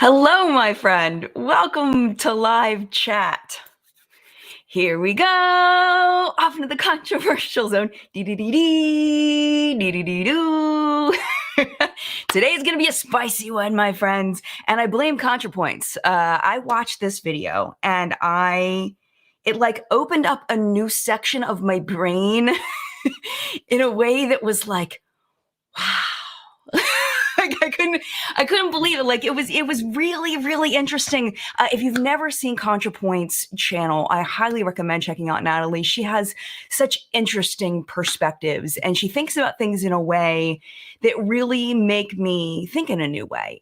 Hello, my friend. Welcome to live chat. Here we go. Off into the controversial zone. Dee-dee-dee-dee, dee-dee-dee-doo. Today's going to be a spicy one, my friends. And I blame ContraPoints. I watched this video and it like opened up a new section of my brain in a way that was like, wow. Like, I couldn't believe it. Like it was really, really interesting. If you've never seen ContraPoint's channel, I highly recommend checking out Natalie. She has such interesting perspectives and she thinks about things in a way that really make me think in a new way.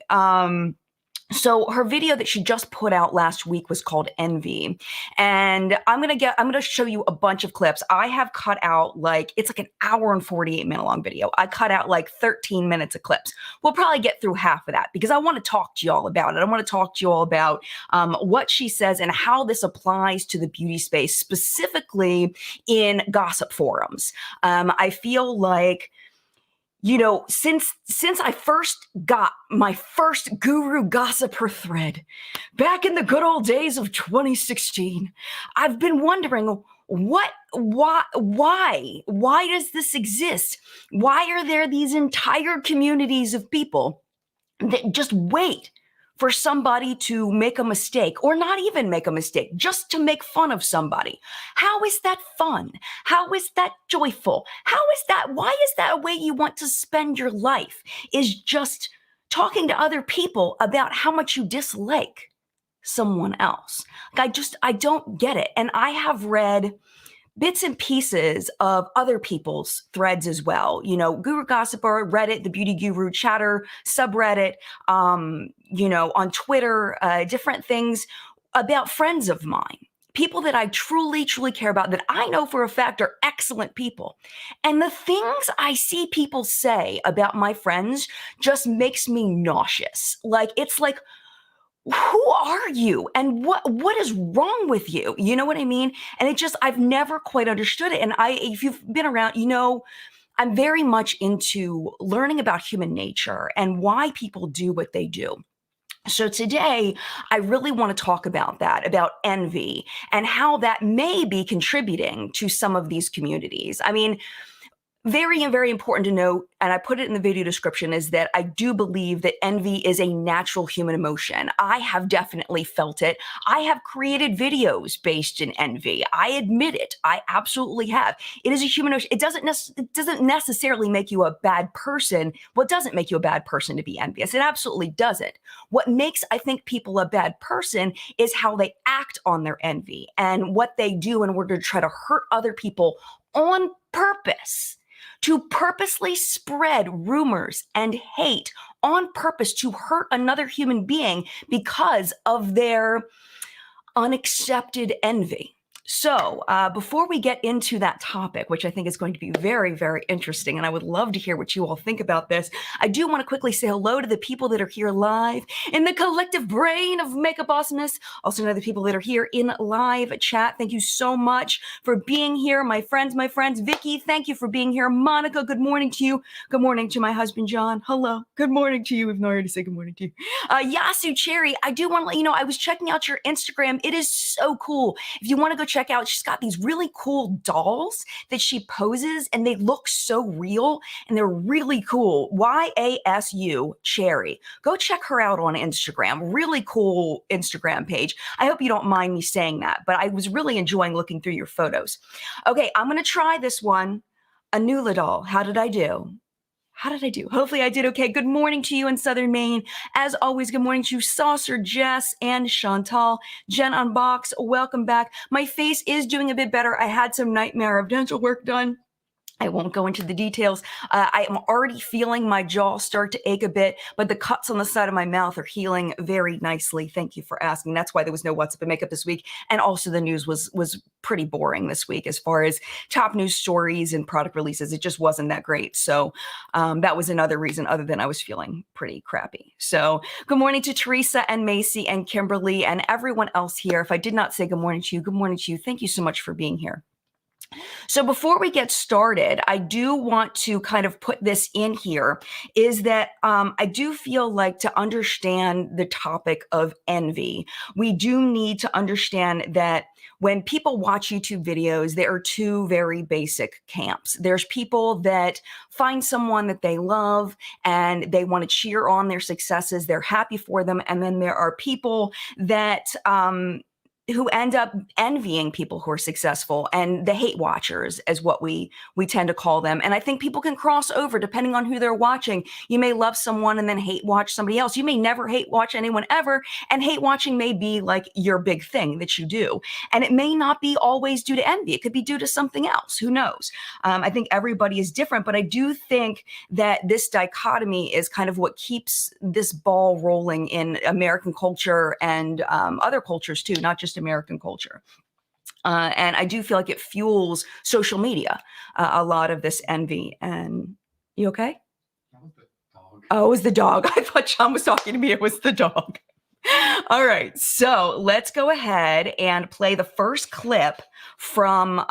So her video that she just put out last week was called Envy. And I'm going to show you a bunch of clips. I have cut out it's like an hour and 48-minute long video. I cut out like 13 minutes of clips. We'll probably get through half of that because I want to talk to you all about it. I want to talk to you all about what she says and how this applies to the beauty space, specifically in gossip forums. I feel like, you know, since I first got my first guru gossiper thread back in the good old days of 2016, I've been wondering why does this exist? Why are there these entire communities of people that just wait for somebody to make a mistake or not even make a mistake, just to make fun of somebody? How is that fun? How is that joyful? Why is that a way you want to spend your life, is just talking to other people about how much you dislike someone else? I don't get it. And I have read bits and pieces of other people's threads as well. You know, Guru Gossiper, Reddit, the Beauty Guru Chatter, subreddit, on Twitter, different things about friends of mine, people that I truly, truly care about, that I know for a fact are excellent people. And the things I see people say about my friends just makes me nauseous. It's like, who are you and what is wrong with you? You know what I mean? And I've never quite understood it. And if you've been around, you know, I'm very much into learning about human nature and why people do what they do. So today, I really want to talk about that, about envy and how that may be contributing to some of these communities. I mean, very, very important to note, and I put it in the video description, is that I do believe that envy is a natural human emotion. I have definitely felt it. I have created videos based in envy. I admit it. I absolutely have. It is a human emotion. It doesn't necessarily make you a bad person. What doesn't make you a bad person to be envious? It absolutely doesn't. What makes, I think, people a bad person is how they act on their envy and what they do in order to try to hurt other people on purpose, to purposely spread rumors and hate on purpose to hurt another human being because of their unaccepted envy. So before we get into that topic, which I think is going to be very, very interesting, and I would love to hear what you all think about this, I do want to quickly say hello to the people that are here live in the collective brain of Makeup Awesomeness. Also to the people that are here in live chat. Thank you so much for being here. My friends. Vicky, thank you for being here. Monica, good morning to you. Good morning to my husband, John. Hello. Good morning to you. I've already said good morning to you. Yasu Cherry, I do want to let you know, I was checking out your Instagram. It is so cool. If you want to go check out, she's got these really cool dolls that she poses and they look so real and they're really cool. YASU Cherry. Go check her out on Instagram. Really cool Instagram page. I hope you don't mind me saying that, but I was really enjoying looking through your photos. Okay, I'm going to try this one. Anula doll. How did I do? Hopefully I did okay. Good morning to you in Southern Maine. As always, good morning to you, Saucer, Jess, and Chantal. Jen Unbox, welcome back. My face is doing a bit better. I had some nightmare of dental work done. I won't go into the details. I am already feeling my jaw start to ache a bit, but the cuts on the side of my mouth are healing very nicely. Thank you for asking. That's why there was no What's Up and Makeup this week. And also the news was pretty boring this week as far as top news stories and product releases. It just wasn't that great. So that was another reason other than I was feeling pretty crappy. So good morning to Teresa and Macy and Kimberly and everyone else here. If I did not say good morning to you, good morning to you. Thank you so much for being here. So before we get started, I do want to kind of put this in here is that I do feel like to understand the topic of envy, we do need to understand that when people watch YouTube videos, there are two very basic camps. There's people that find someone that they love and they want to cheer on their successes. They're happy for them. And then there are people that, who end up envying people who are successful, and the hate watchers is what we tend to call them. And I think people can cross over depending on who they're watching. You may love someone and then hate watch somebody else. You may never hate watch anyone ever, and hate watching may be like your big thing that you do. And it may not be always due to envy. It could be due to something else. Who knows? I think everybody is different, but I do think that this dichotomy is kind of what keeps this ball rolling in American culture and other cultures too, not just American culture. And I do feel like it fuels social media, a lot of this envy. And you okay? That was the dog. Oh, it was the dog. I thought John was talking to me. It was the dog. All right, so let's go ahead and play the first clip from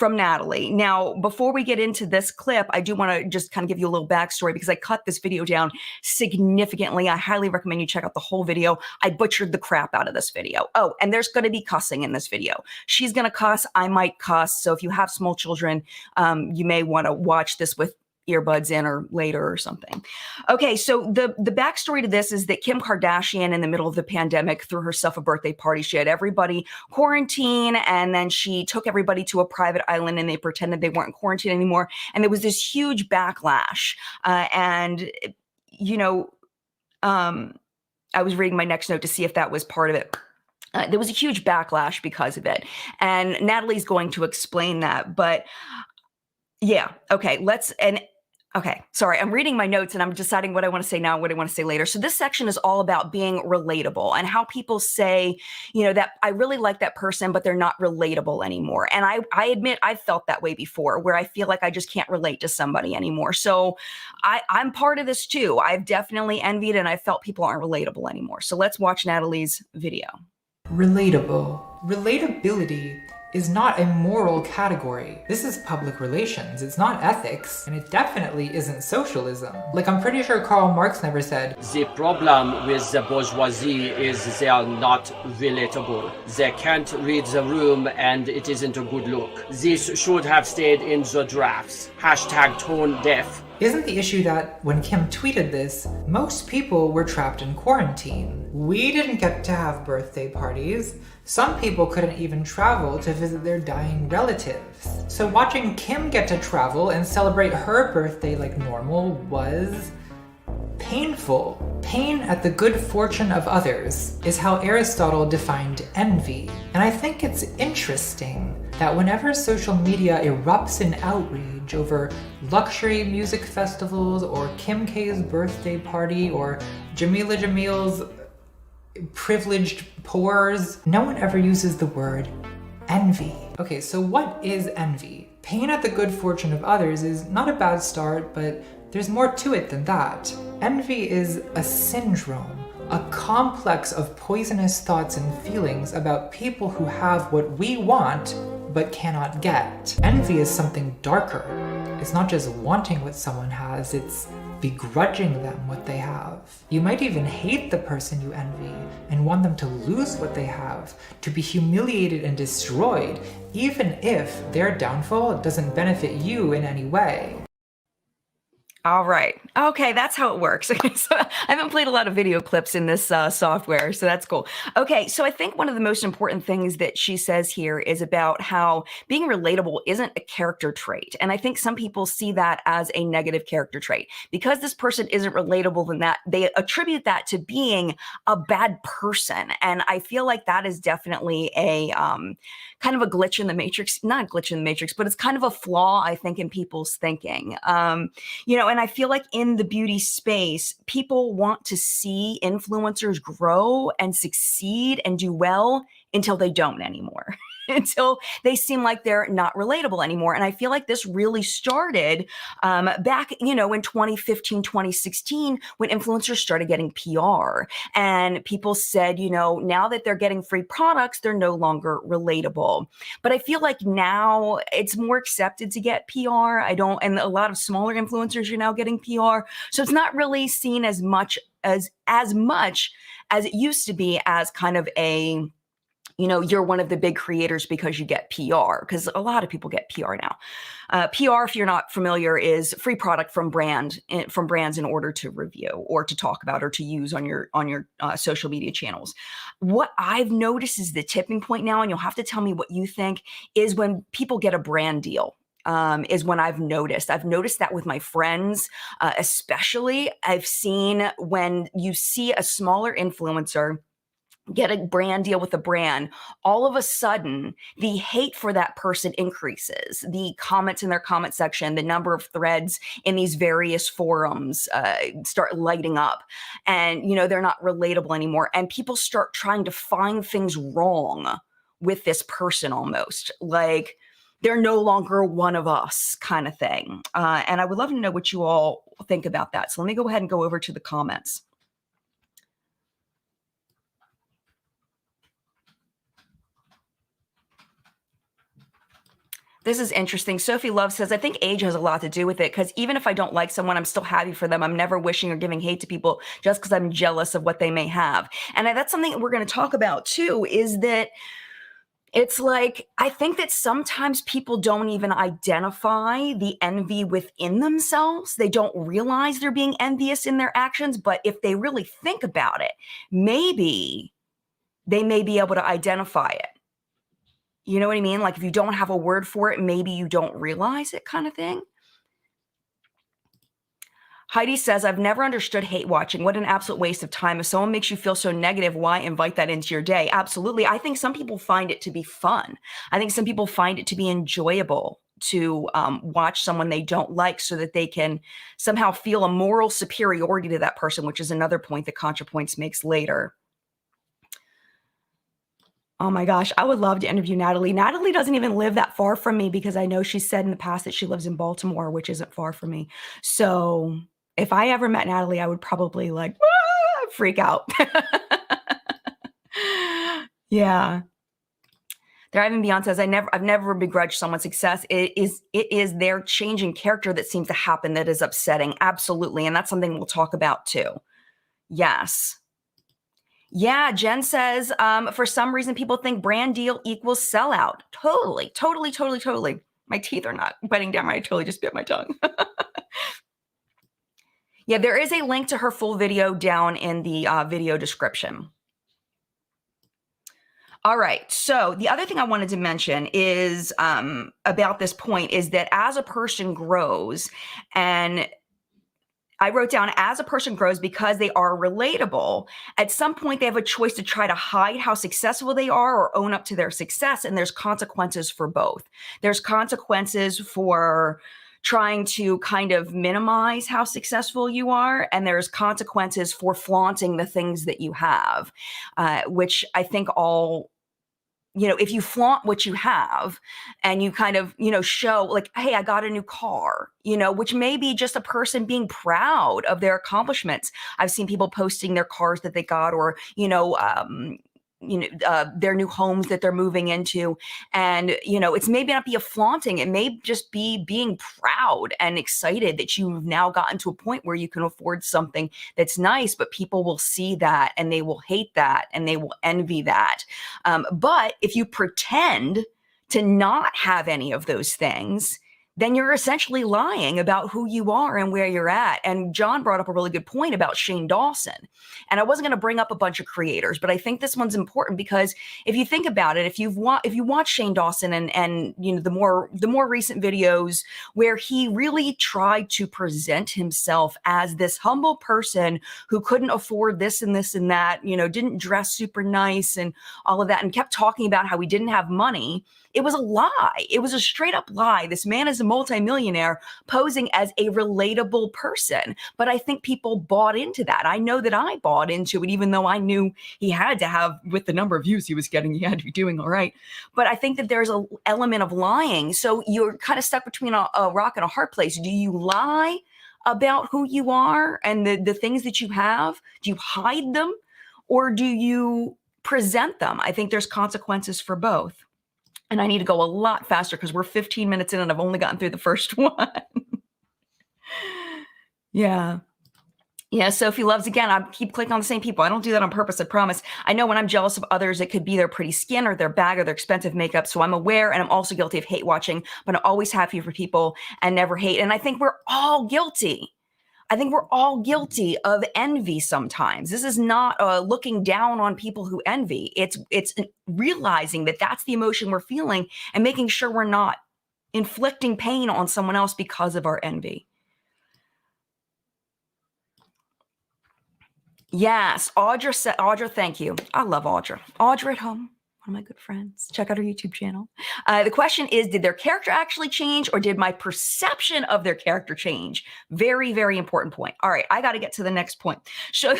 Natalie. Now, before we get into this clip, I do want to just kind of give you a little backstory because I cut this video down significantly. I highly recommend you check out the whole video. I butchered the crap out of this video. Oh, and there's going to be cussing in this video. She's going to cuss. I might cuss. So if you have small children, you may want to watch this with earbuds in or later or something. Okay, so the backstory to this is that Kim Kardashian, in the middle of the pandemic, threw herself a birthday party. She had everybody quarantine, and then she took everybody to a private island, and they pretended they weren't quarantined anymore. And there was this huge backlash. And you know, I was reading my next note to see if that was part of it. There was a huge backlash because of it, and Natalie's going to explain that. But yeah, okay, okay, sorry, I'm reading my notes and I'm deciding what I want to say now and what I want to say later. So this section is all about being relatable and how people say, you know, that I really like that person, but they're not relatable anymore. And I admit I've felt that way before, where I feel like I just can't relate to somebody anymore. So I'm part of this too. I've definitely envied and I felt people aren't relatable anymore. So let's watch Natalie's video. Relatable. Relatability is not a moral category. This is public relations, it's not ethics, and it definitely isn't socialism. Like, I'm pretty sure Karl Marx never said, "The problem with the bourgeoisie is they are not relatable. They can't read the room and it isn't a good look. This should have stayed in the drafts. Hashtag tone deaf." Isn't the issue that when Kim tweeted this, most people were trapped in quarantine? We didn't get to have birthday parties. Some people couldn't even travel to visit their dying relatives. So watching Kim get to travel and celebrate her birthday like normal was painful. Pain at the good fortune of others is how Aristotle defined envy. And I think it's interesting that whenever social media erupts in outrage over luxury music festivals or Kim K's birthday party or Jamila Jamil's privileged pores, no one ever uses the word envy. Okay, so what is envy? Pain at the good fortune of others is not a bad start, but there's more to it than that. Envy is a syndrome, a complex of poisonous thoughts and feelings about people who have what we want but cannot get. Envy is something darker. It's not just wanting what someone has, it's begrudging them what they have. You might even hate the person you envy and want them to lose what they have, to be humiliated and destroyed, even if their downfall doesn't benefit you in any way. All right. Okay, that's how it works. Okay, so I haven't played a lot of video clips in this software, so that's cool. Okay, so I think one of the most important things that she says here is about how being relatable isn't a character trait. And I think some people see that as a negative character trait. Because this person isn't relatable, then that they attribute that to being a bad person. And I feel like that is definitely a kind of a glitch in the matrix, not a glitch in the matrix, but it's kind of a flaw, I think, in people's thinking. You know, and I feel like in the beauty space, people want to see influencers grow and succeed and do well until they don't anymore. until they seem like they're not relatable anymore. And I feel like this really started back, in 2015, 2016, when influencers started getting PR and people said, now that they're getting free products, they're no longer relatable. But I feel like now it's more accepted to get PR. And a lot of smaller influencers are now getting PR. So it's not really seen as much as it used to be as kind of a, you're one of the big creators because you get PR, because a lot of people get PR now. PR, if you're not familiar, is free product from brands in order to review or to talk about or to use on your social media channels. What I've noticed is the tipping point now, and you'll have to tell me what you think, is when people get a brand deal. Is when I've noticed that with my friends, especially. I've seen when you see a smaller influencer get a brand deal with a brand, all of a sudden the hate for that person increases. The comments in their comment section, the number of threads in these various forums start lighting up, and they're not relatable anymore. And people start trying to find things wrong with this person, almost like they're no longer one of us kind of thing. And I would love to know what you all think about that. So let me go ahead and go over to the comments. This is interesting. Sophie Love says, I think age has a lot to do with it, because even if I don't like someone, I'm still happy for them. I'm never wishing or giving hate to people just because I'm jealous of what they may have. And that's something that we're going to talk about too, is that it's like, I think that sometimes people don't even identify the envy within themselves. They don't realize they're being envious in their actions. But if they really think about it, maybe they may be able to identify it. You know what I mean? Like if you don't have a word for it, maybe you don't realize it, kind of thing. Heidi says, I've never understood hate watching. What an absolute waste of time. If someone makes you feel so negative, why invite that into your day? Absolutely. I think some people find it to be fun. I think some people find it to be enjoyable to watch someone they don't like so that they can somehow feel a moral superiority to that person, which is another point that ContraPoints makes later. Oh my gosh, I would love to interview Natalie. Natalie doesn't even live that far from me, because I know she said in the past that she lives in Baltimore, which isn't far from me. So if I ever met Natalie, I would probably freak out. Yeah. Thriving Beyond says, I've never begrudged someone's success. It is their changing character that seems to happen that is upsetting. Absolutely. And that's something we'll talk about too. Yes. Yeah, Jen says, for some reason, people think brand deal equals sellout. Totally. My teeth are not biting down right. I totally just bit my tongue. Yeah, there is a link to her full video down in the video description. All right. So the other thing I wanted to mention is about this point is that as a person grows, and I wrote down, as a person grows, because they are relatable, at some point they have a choice to try to hide how successful they are or own up to their success. And there's consequences for both. There's consequences for trying to kind of minimize how successful you are. And there's consequences for flaunting the things that you have, which I think all, if you flaunt what you have and you kind of, show like, hey, I got a new car, which may be just a person being proud of their accomplishments. I've seen people posting their cars that they got, or, their new homes that they're moving into. And, it's maybe not be a flaunting. It may just be being proud and excited that you've now gotten to a point where you can afford something that's nice, but people will see that and they will hate that and they will envy that. But if you pretend to not have any of those things, then you're essentially lying about who you are and where you're at. And John brought up a really good point about Shane Dawson. And I wasn't going to bring up a bunch of creators, but I think this one's important, because if you think about it, if you watch Shane Dawson and the more recent videos where he really tried to present himself as this humble person who couldn't afford this and this and that, didn't dress super nice and all of that, and kept talking about how he didn't have money, It was a lie. It was a straight up lie. This man is a multimillionaire posing as a relatable person. But I think people bought into that. I know that I bought into it, even though I knew he had to have, with the number of views he was getting, he had to be doing all right. But I think that there's an element of lying. So you're kind of stuck between a rock and a hard place. Do you lie about who you are and the things that you have? Do you hide them, or do you present them? I think there's consequences for both. And I need to go a lot faster because we're 15 minutes in and I've only gotten through the first one. Yeah. Yeah, Sophie loves, again, I keep clicking on the same people. I don't do that on purpose, I promise. I know when I'm jealous of others, it could be their pretty skin or their bag or their expensive makeup. So I'm aware, and I'm also guilty of hate watching, but I'm always happy for people and never hate. And I think we're all guilty. I think we're all guilty of envy sometimes. This is not looking down on people who envy. It's realizing that that's the emotion we're feeling and making sure we're not inflicting pain on someone else because of our envy. Yes, Audra said, Audra, thank you. I love Audra. Audra at home, one of my good friends. Check out her YouTube channel. The question is, did their character actually change, or did my perception of their character change? Very, very important point. All right, I got to get to the next point. So,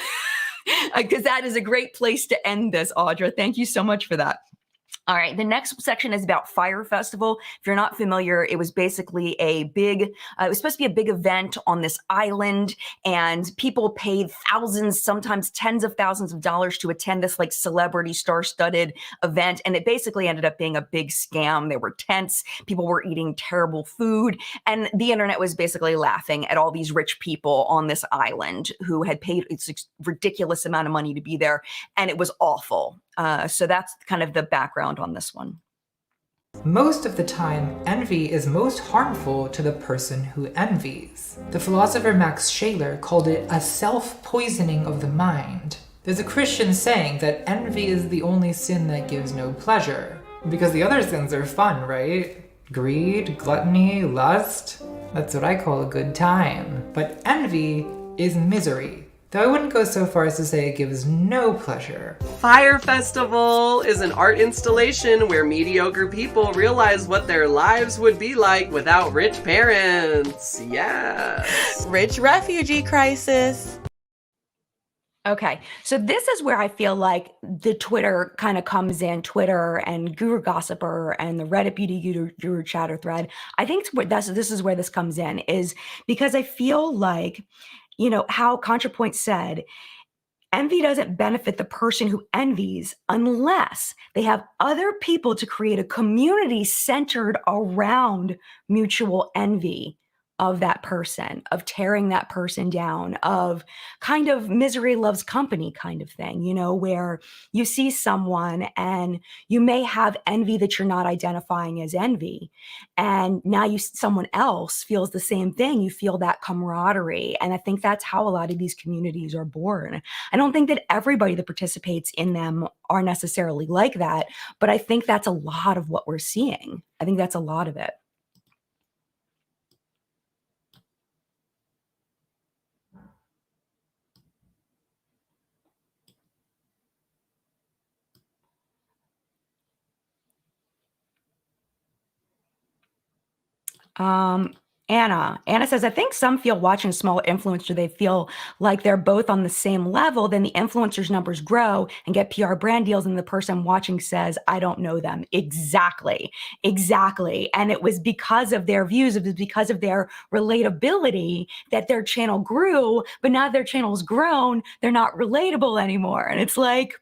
because that is a great place to end this, Audra. Thank you so much for that. All right, the next section is about Fire Festival. If you're not familiar, it was basically it was supposed to be a big event on this island, and people paid thousands, sometimes tens of thousands of dollars to attend this like celebrity star-studded event. And it basically ended up being a big scam. There were tents, people were eating terrible food, and the internet was basically laughing at all these rich people on this island who had paid a ridiculous amount of money to be there, and it was awful. So that's kind of the background on this one. Most of the time, envy is most harmful to the person who envies. The philosopher Max Scheler called it a self-poisoning of the mind. There's a Christian saying that envy is the only sin that gives no pleasure. Because the other sins are fun, right? Greed, gluttony, lust. That's what I call a good time. But envy is misery. Though I wouldn't go so far as to say it gives no pleasure. Fire Festival is an art installation where mediocre people realize what their lives would be like without rich parents. Yes. Rich refugee crisis. Okay, so this is where I feel like the Twitter kind of comes in, Twitter and Guru Gossiper and the Reddit Beauty Guru chatter thread. I think this is where this comes in, is because I feel like, you know, how ContraPoint said, envy doesn't benefit the person who envies unless they have other people to create a community centered around mutual envy of that person, of tearing that person down, of kind of misery loves company kind of thing, you know, where you see someone and you may have envy that you're not identifying as envy. And now someone else feels the same thing. You feel that camaraderie. And I think that's how a lot of these communities are born. I don't think that everybody that participates in them are necessarily like that, but I think that's a lot of what we're seeing. I think that's a lot of it. Anna says, I think some feel watching a small influencer, they feel like they're both on the same level. Then the influencer's numbers grow and get PR brand deals. And the person watching says, I don't know them. Exactly. And it was because of their views. It was because of their relatability that their channel grew. But now their channel's grown, they're not relatable anymore. And it's like,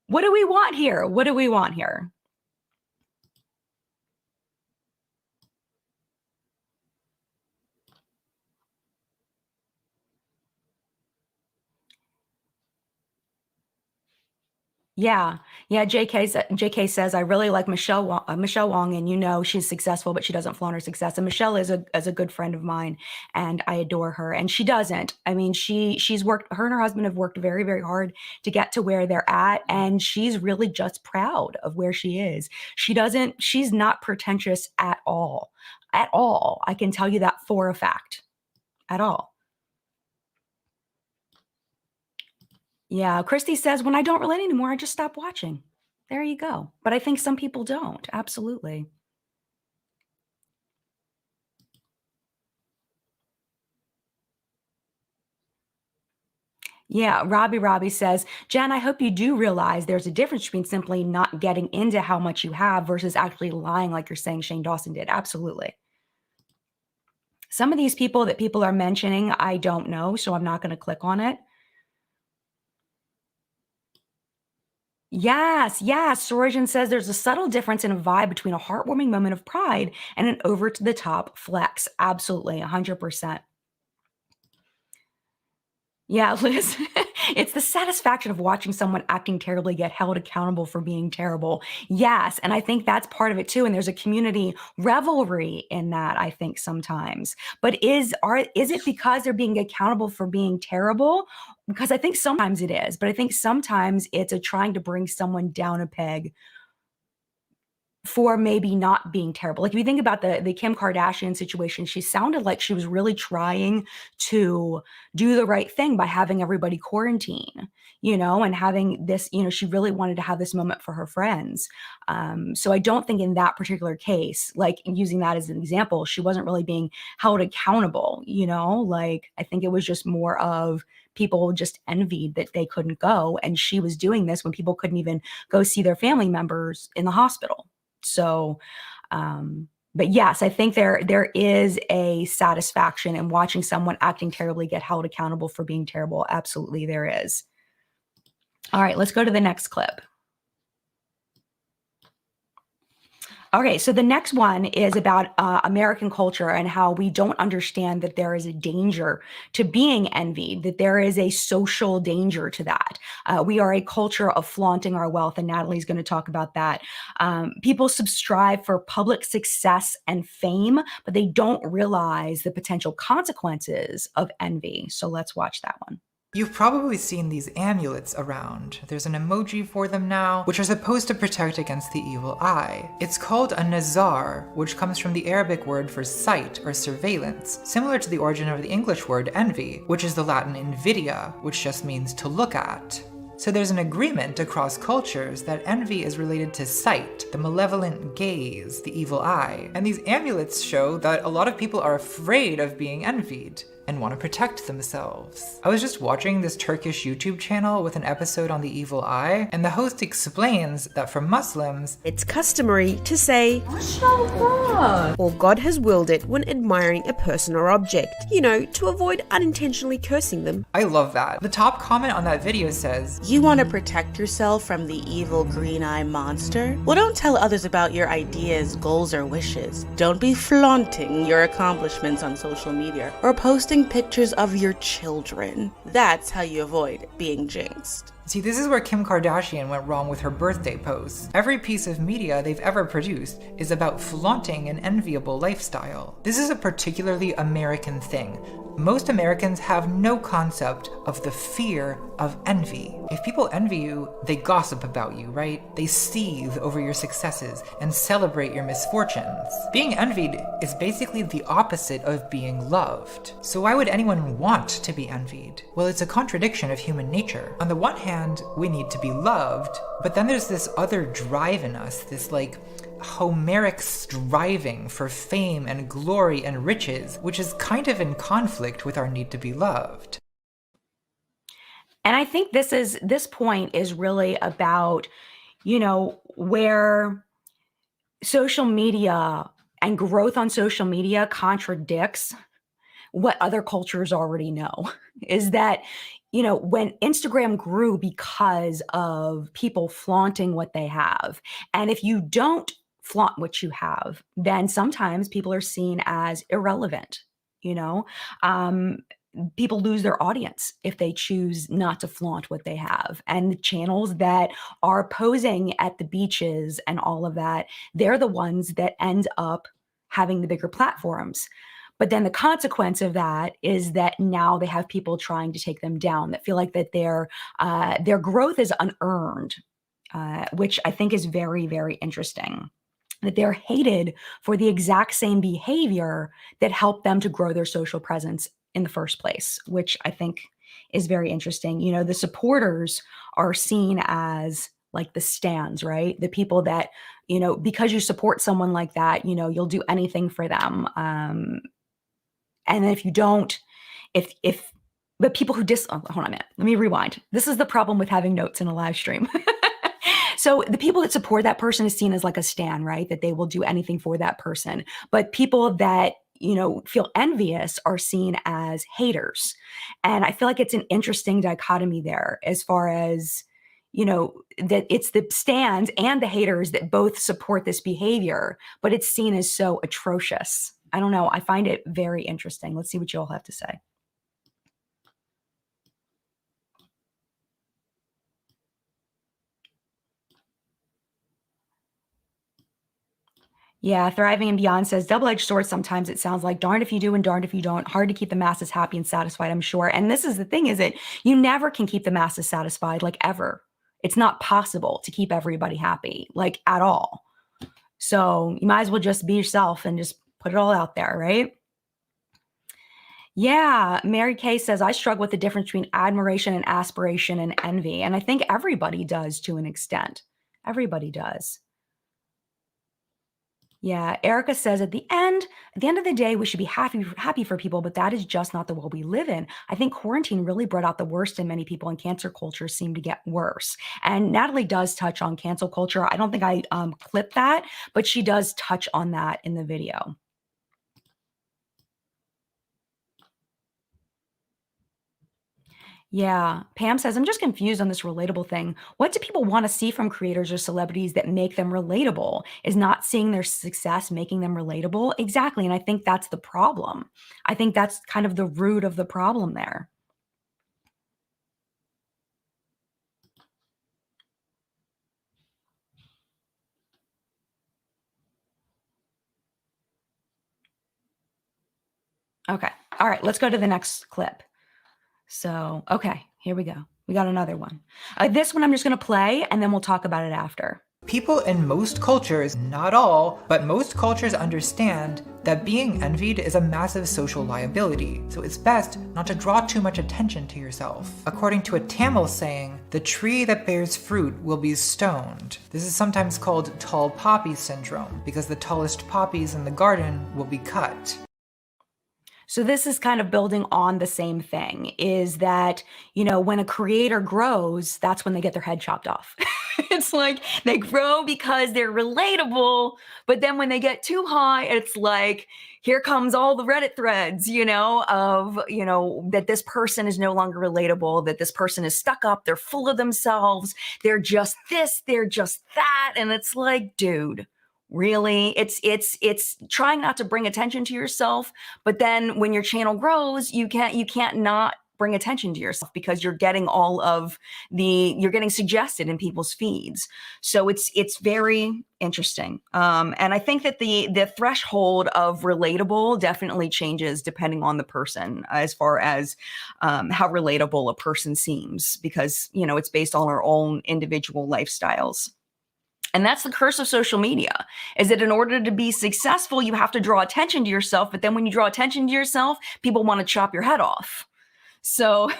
what do we want here? What do we want here? Yeah. JK says, I really like Michelle Wong, and you know she's successful, but she doesn't flaunt her success. And Michelle is a good friend of mine, and I adore her. And she doesn't. I mean, she's worked. Her and her husband have worked very, very hard to get to where they're at, and she's really just proud of where she is. She's not pretentious at all. At all. I can tell you that for a fact. At all. Yeah, Christy says, when I don't relate anymore, I just stop watching. There you go. But I think some people don't. Absolutely. Yeah, Robbie says, Jen, I hope you do realize there's a difference between simply not getting into how much you have versus actually lying like you're saying Shane Dawson did. Absolutely. Some of these people that people are mentioning, I don't know, so I'm not going to click on it. Yes, yes. Sorojan says there's a subtle difference in a vibe between a heartwarming moment of pride and an over-to-the-top flex. Absolutely, 100%. Yeah, Liz, it's the satisfaction of watching someone acting terribly get held accountable for being terrible. Yes, and I think that's part of it too. And there's a community revelry in that, I think, sometimes. But is it because they're being accountable for being terrible? Because I think sometimes it is, but I think sometimes it's a trying to bring someone down a peg for maybe not being terrible. Like if you think about the Kim Kardashian situation, she sounded like she was really trying to do the right thing by having everybody quarantine, and having this, she really wanted to have this moment for her friends. So I don't think in that particular case, like using that as an example, she wasn't really being held accountable, like I think it was just more of people just envied that they couldn't go. And she was doing this when people couldn't even go see their family members in the hospital. So, but yes, I think there is a satisfaction in watching someone acting terribly get held accountable for being terrible. Absolutely, there is. All right, let's go to the next clip. Okay, so the next one is about American culture and how we don't understand that there is a danger to being envied, that there is a social danger to that. We are a culture of flaunting our wealth, and Natalie's going to talk about that. People subscribe for public success and fame, but they don't realize the potential consequences of envy. So let's watch that one. You've probably seen these amulets around. There's an emoji for them now, which are supposed to protect against the evil eye. It's called a nazar, which comes from the Arabic word for sight or surveillance, similar to the origin of the English word envy, which is the Latin invidia, which just means to look at. So there's an agreement across cultures that envy is related to sight, the malevolent gaze, the evil eye. And these amulets show that a lot of people are afraid of being envied and want to protect themselves. I was just watching this Turkish YouTube channel with an episode on the evil eye, and the host explains that for Muslims, it's customary to say, or God has willed it when admiring a person or object, to avoid unintentionally cursing them. I love that. The top comment on that video says, You want to protect yourself from the evil green eye monster? Well, don't tell others about your ideas, goals, or wishes. Don't be flaunting your accomplishments on social media or posting pictures of your children. That's how you avoid being jinxed. See, this is where Kim Kardashian went wrong with her birthday posts. Every piece of media they've ever produced is about flaunting an enviable lifestyle. This is a particularly American thing. Most Americans have no concept of the fear of envy. If people envy you, they gossip about you, right? They seethe over your successes and celebrate your misfortunes. Being envied is basically the opposite of being loved. So why would anyone want to be envied? Well, it's a contradiction of human nature. On the one hand, we need to be loved, but then there's this other drive in us, this Homeric striving for fame and glory and riches, which is kind of in conflict with our need to be loved. And I think this point is really about, where social media and growth on social media contradicts what other cultures already know. Is that, when Instagram grew because of people flaunting what they have, and if you don't flaunt what you have, then sometimes people are seen as irrelevant. People lose their audience if they choose not to flaunt what they have. And the channels that are posing at the beaches and all of that, they're the ones that end up having the bigger platforms. But then the consequence of that is that now they have people trying to take them down, that feel like that their growth is unearned, which I think is very, very interesting. That they're hated for the exact same behavior that helped them to grow their social presence in the first place, which I think is very interesting. The supporters are seen as like the stans, right? The people that, because you support someone like that, you'll do anything for them. And then if you don't, if the people who hold on a minute, let me rewind. This is the problem with having notes in a live stream. So the people that support that person is seen as like a stan, right? That they will do anything for that person. But people that, feel envious are seen as haters. And I feel like it's an interesting dichotomy there as far as, that it's the stans and the haters that both support this behavior, but it's seen as so atrocious. I don't know. I find it very interesting. Let's see what you all have to say. Yeah, Thriving and Beyond says, double-edged sword, sometimes it sounds like darned if you do and darned if you don't. Hard to keep the masses happy and satisfied, I'm sure. And this is the thing, is that you never can keep the masses satisfied, like ever. It's not possible to keep everybody happy, like at all. So you might as well just be yourself and just put it all out there, right? Yeah, Mary Kay says, I struggle with the difference between admiration and aspiration and envy. And I think everybody does to an extent. Everybody does. Yeah, Erica says at the end of the day, we should be happy for people, but that is just not the world we live in. I think quarantine really brought out the worst in many people, and cancer culture seemed to get worse. And Natalie does touch on cancel culture. I don't think I clipped that, but she does touch on that in the video. Yeah, Pam says, I'm just confused on this relatable thing. What do people want to see from creators or celebrities that make them relatable? Is not seeing their success making them relatable? Exactly. And I think that's the problem. I think that's kind of the root of the problem there. Okay. All right. Let's go to the next clip. So, okay, here we go. We got another one. This one I'm just going to play and then we'll talk about it after. People in most cultures, not all, but most cultures understand that being envied is a massive social liability, so it's best not to draw too much attention to yourself. According to a Tamil saying, the tree that bears fruit will be stoned. This is sometimes called tall poppy syndrome, because the tallest poppies in the garden will be cut. So this is kind of building on the same thing, is that, when a creator grows, that's when they get their head chopped off. It's like they grow because they're relatable, but then when they get too high, it's like, here comes all the Reddit threads, that this person is no longer relatable, that this person is stuck up, they're full of themselves, they're just this, they're just that. And it's like, dude, really? It's trying not to bring attention to yourself, but then when your channel grows, you can't not bring attention to yourself because you're getting you're getting suggested in people's feeds. So it's very interesting. And I think that the threshold of relatable definitely changes depending on the person, as far as how relatable a person seems, because, it's based on our own individual lifestyles. And that's the curse of social media, is that in order to be successful, you have to draw attention to yourself. But then when you draw attention to yourself, people want to chop your head off. So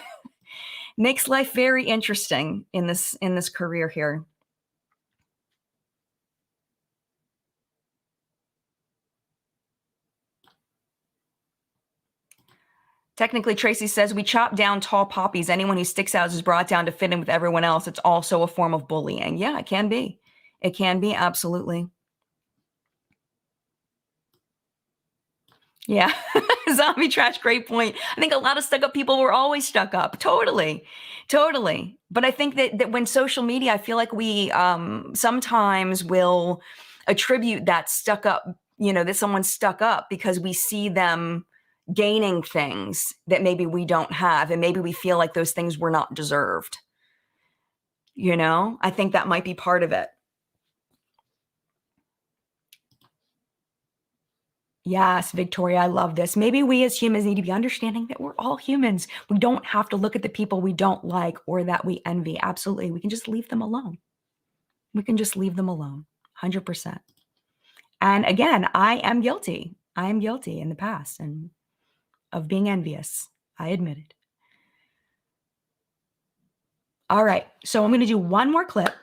makes life very interesting in this career here. Technically, Tracy says, we chop down tall poppies. Anyone who sticks out is brought down to fit in with everyone else. It's also a form of bullying. Yeah, it can be. It can be, absolutely. Yeah. Zombie trash, great point. I think a lot of stuck up people were always stuck up. Totally. But I think that when social media, I feel like we sometimes will attribute that stuck up, that someone's stuck up because we see them gaining things that maybe we don't have. And maybe we feel like those things were not deserved. I think that might be part of it. Yes, Victoria, I love this. Maybe we as humans need to be understanding that we're all humans. We don't have to look at the people we don't like or that we envy. Absolutely. We can just leave them alone. 100%. And again, I am guilty. In the past and of being envious. I admit it. All right. So I'm going to do one more clip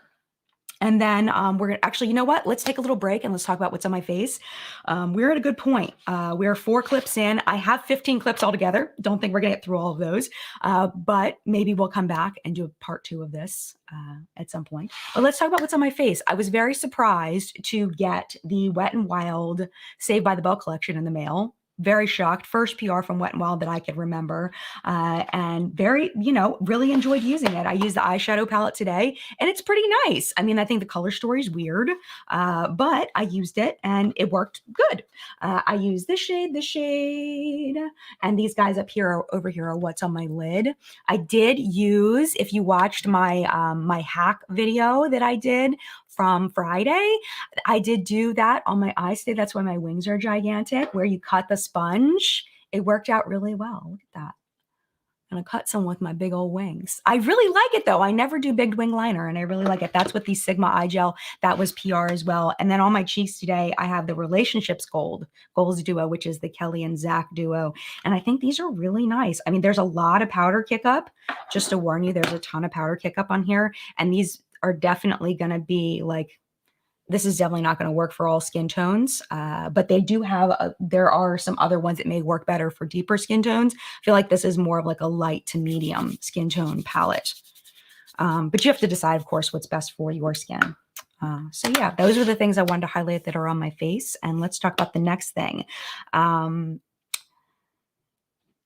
And then we're gonna actually, you know what? Let's take a little break and let's talk about what's on my face. We're at a good point. We're 4 clips in. I have 15 clips altogether. Don't think we're gonna get through all of those, but maybe we'll come back and do a part 2 of this at some point. But let's talk about what's on my face. I was very surprised to get the Wet n Wild Saved by the Bell collection in the mail. Very shocked. First PR from Wet n Wild that I could remember, and very, really enjoyed using it. I used the eyeshadow palette today, and it's pretty nice. I mean, I think the color story is weird, but I used it and it worked good. I used this shade, and these guys up here, over here, are what's on my lid. I did use, if you watched my my hack video that I did from Friday, I did do that on my eyes today. That's why my wings are gigantic, where you cut the sponge. It worked out really well. Look at that. I'm gonna cut some with my big old wings. I really like it though. I never do big wing liner, and I really like it. That's with the Sigma eye gel. That was PR as well. And then on my cheeks today, I have the Relationships Goals duo, which is the Kelly and Zach duo. And I think these are really nice. I mean, there's a lot of powder kick up. Just to warn you, there's a ton of powder kick up on here. And these are definitely gonna be like, this is definitely not going to work for all skin tones, but they do have, there are some other ones that may work better for deeper skin tones. I feel like this is more of like a light to medium skin tone palette. But you have to decide, of course, what's best for your skin. So yeah, those are the things I wanted to highlight that are on my face. And let's talk about the next thing. The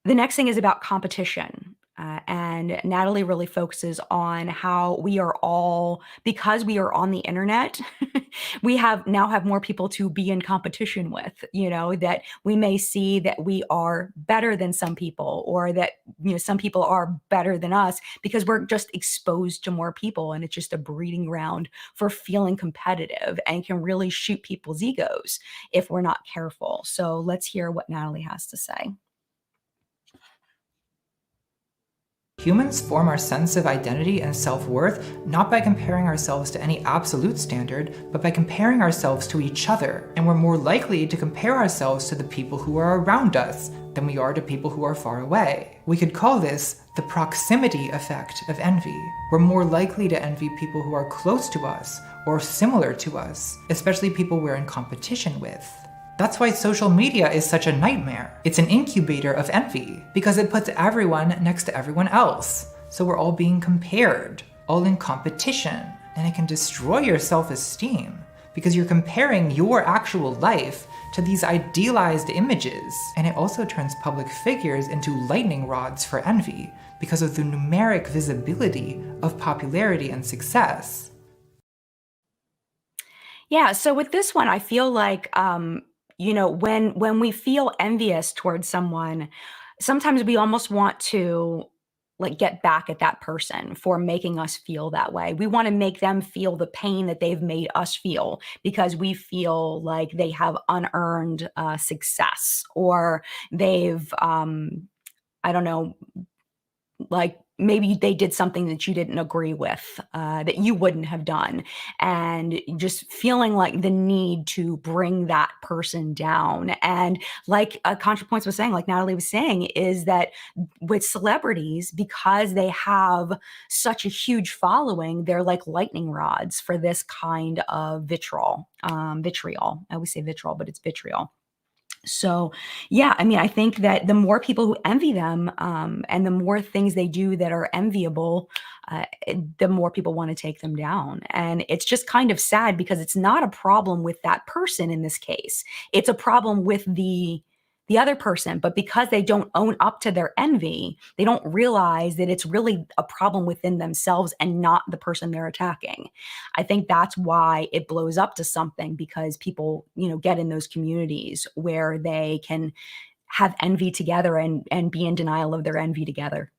next thing is about competition. And Natalie really focuses on how we are all, because we are on the internet, we now have more people to be in competition with, that we may see that we are better than some people, or that, some people are better than us because we're just exposed to more people. And it's just a breeding ground for feeling competitive and can really shoot people's egos if we're not careful. So let's hear what Natalie has to say. Humans form our sense of identity and self-worth not by comparing ourselves to any absolute standard, but by comparing ourselves to each other. And we're more likely to compare ourselves to the people who are around us than we are to people who are far away. We could call this the proximity effect of envy. We're more likely to envy people who are close to us or similar to us, especially people we're in competition with. That's why social media is such a nightmare. It's an incubator of envy because it puts everyone next to everyone else. So we're all being compared, all in competition, and it can destroy your self-esteem because you're comparing your actual life to these idealized images. And it also turns public figures into lightning rods for envy because of the numeric visibility of popularity and success. Yeah, so with this one, I feel like, when we feel envious towards someone, sometimes we almost want to like get back at that person for making us feel that way. We want to make them feel the pain that they've made us feel because we feel like they have unearned success, or they've, I don't know, like maybe they did something that you didn't agree with, that you wouldn't have done. And just feeling like the need to bring that person down. And like ContraPoints was saying, like Natalie was saying, is that with celebrities, because they have such a huge following, they're like lightning rods for this kind of vitriol. Vitriol. I always say vitriol, but it's vitriol. So yeah, I mean, I think that the more people who envy them, and the more things they do that are enviable, the more people want to take them down. And it's just kind of sad because it's not a problem with that person in this case. It's a problem with the other person, but because they don't own up to their envy, they don't realize that it's really a problem within themselves and not the person they're attacking. I think that's why it blows up to something, because people, get in those communities where they can have envy together and be in denial of their envy together,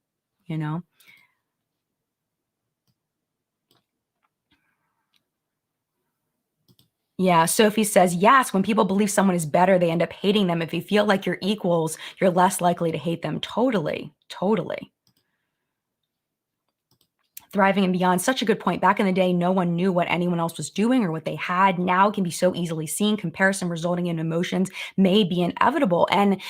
Yeah, Sophie says, yes, when people believe someone is better, they end up hating them. If you feel like you're equals, you're less likely to hate them. Totally, totally. thriving and beyond. Such a good point. Back in the day, no one knew what anyone else was doing or what they had. Now it can be so easily seen. Comparison resulting in emotions may be inevitable. And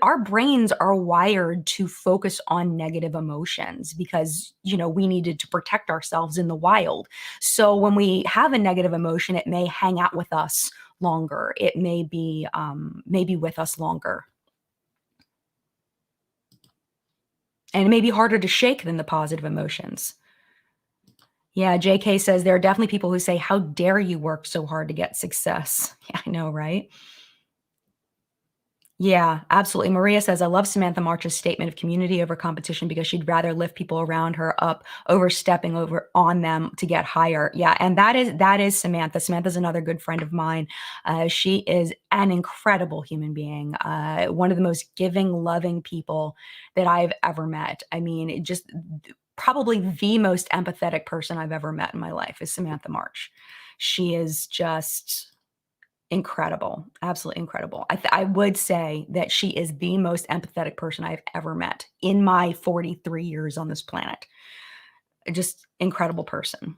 our brains are wired to focus on negative emotions because, we needed to protect ourselves in the wild. So when we have a negative emotion, it may hang out with us longer. It may be with us longer. And it may be harder to shake than the positive emotions. Yeah, JK says there are definitely people who say, how dare you work so hard to get success? Yeah, I know, right? Yeah, absolutely. Maria says, I love Samantha March's statement of community over competition because she'd rather lift people around her up, overstepping over on them to get higher. Yeah, and that is Samantha. Samantha's another good friend of mine. She is an incredible human being, one of the most giving, loving people that I've ever met. I mean, just probably the most empathetic person I've ever met in my life is Samantha March. She is just incredible, absolutely incredible. I would say that she is the most empathetic person I've ever met in my 43 years on this planet. Just incredible person.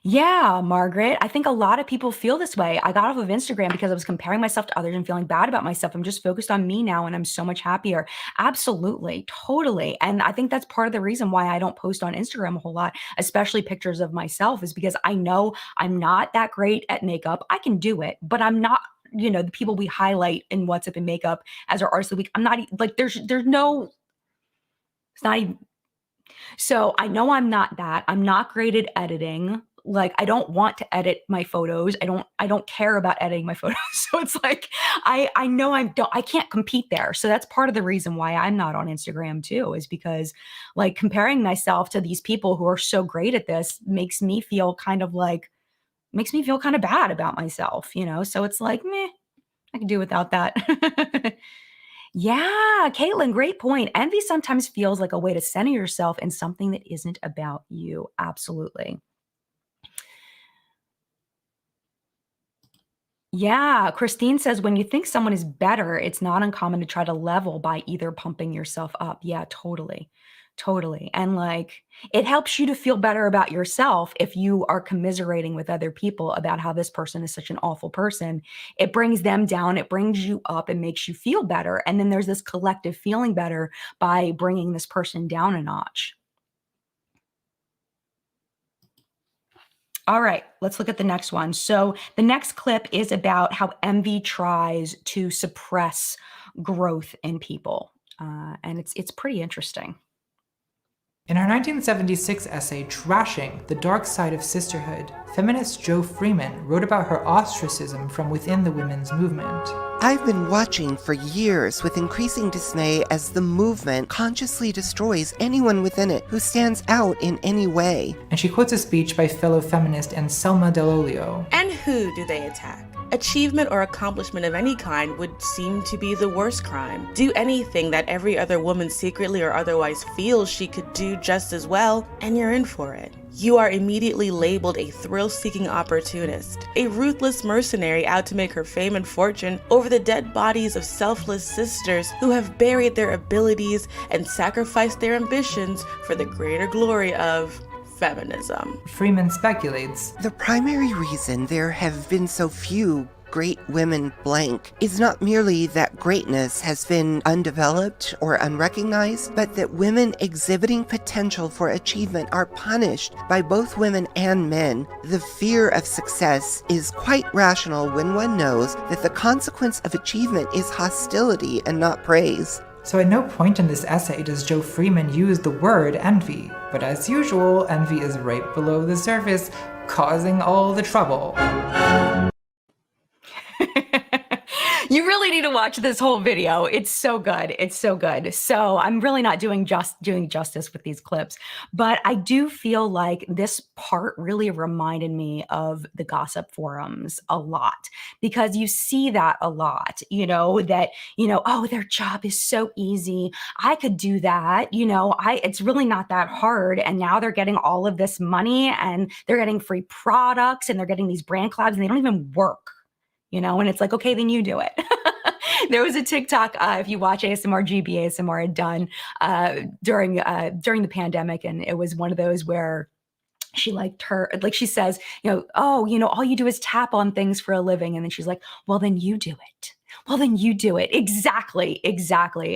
Yeah, Margaret. I think a lot of people feel this way. I got off of Instagram because I was comparing myself to others and feeling bad about myself. I'm just focused on me now and I'm so much happier. Absolutely. Totally. And I think that's part of the reason why I don't post on Instagram a whole lot, especially pictures of myself, is because I know I'm not that great at makeup. I can do it, but I'm not, the people we highlight in What's Up in Makeup as our artist of the week. I'm not like, there's no, it's not even. So I know I'm not that. I'm not great at editing. Like, I don't want to edit my photos. I don't care about editing my photos. So it's like, I know I can't compete there. So that's part of the reason why I'm not on Instagram too, is because like comparing myself to these people who are so great at this makes me feel kind of bad about myself, So it's like, meh, I can do without that. Yeah, Caitlin, great point. Envy sometimes feels like a way to center yourself in something that isn't about you. Absolutely. Yeah, Christine says when you think someone is better, it's not uncommon to try to level by either pumping yourself up. Yeah, totally. Totally. And like it helps you to feel better about yourself if you are commiserating with other people about how this person is such an awful person. It brings them down, it brings you up, and makes you feel better. And then there's this collective feeling better by bringing this person down a notch. All right, let's look at the next one. So the next clip is about how envy tries to suppress growth in people. And it's pretty interesting. In her 1976 essay, Trashing the Dark Side of Sisterhood, feminist Jo Freeman wrote about her ostracism from within the women's movement. I've been watching for years with increasing dismay as the movement consciously destroys anyone within it who stands out in any way. And she quotes a speech by fellow feminist Anselma Dell'Olio. And who do they attack? Achievement or accomplishment of any kind would seem to be the worst crime. Do anything that every other woman secretly or otherwise feels she could do just as well, and you're in for it. You are immediately labeled a thrill-seeking opportunist, a ruthless mercenary out to make her fame and fortune over the dead bodies of selfless sisters who have buried their abilities and sacrificed their ambitions for the greater glory of feminism. Freeman speculates, the primary reason there have been so few great women blank is not merely that greatness has been undeveloped or unrecognized, but that women exhibiting potential for achievement are punished by both women and men. The fear of success is quite rational when one knows that the consequence of achievement is hostility and not praise. So at no point in this essay does Jo Freeman use the word envy, but as usual, envy is right below the surface, causing all the trouble. You really need to watch this whole video. It's so good. It's so good. So I'm really not doing justice with these clips, but I do feel like this part really reminded me of the gossip forums a lot, because you see that a lot, oh, their job is so easy. I could do that. It's really not that hard. And now they're getting all of this money and they're getting free products and they're getting these brand collabs and they don't even work. And it's like, okay, then you do it. There was a TikTok, if you watch ASMR, GB ASMR had done during the pandemic, and it was one of those where she she says, oh, all you do is tap on things for a living. And then she's like, well, then you do it. Well, then you do it. Exactly.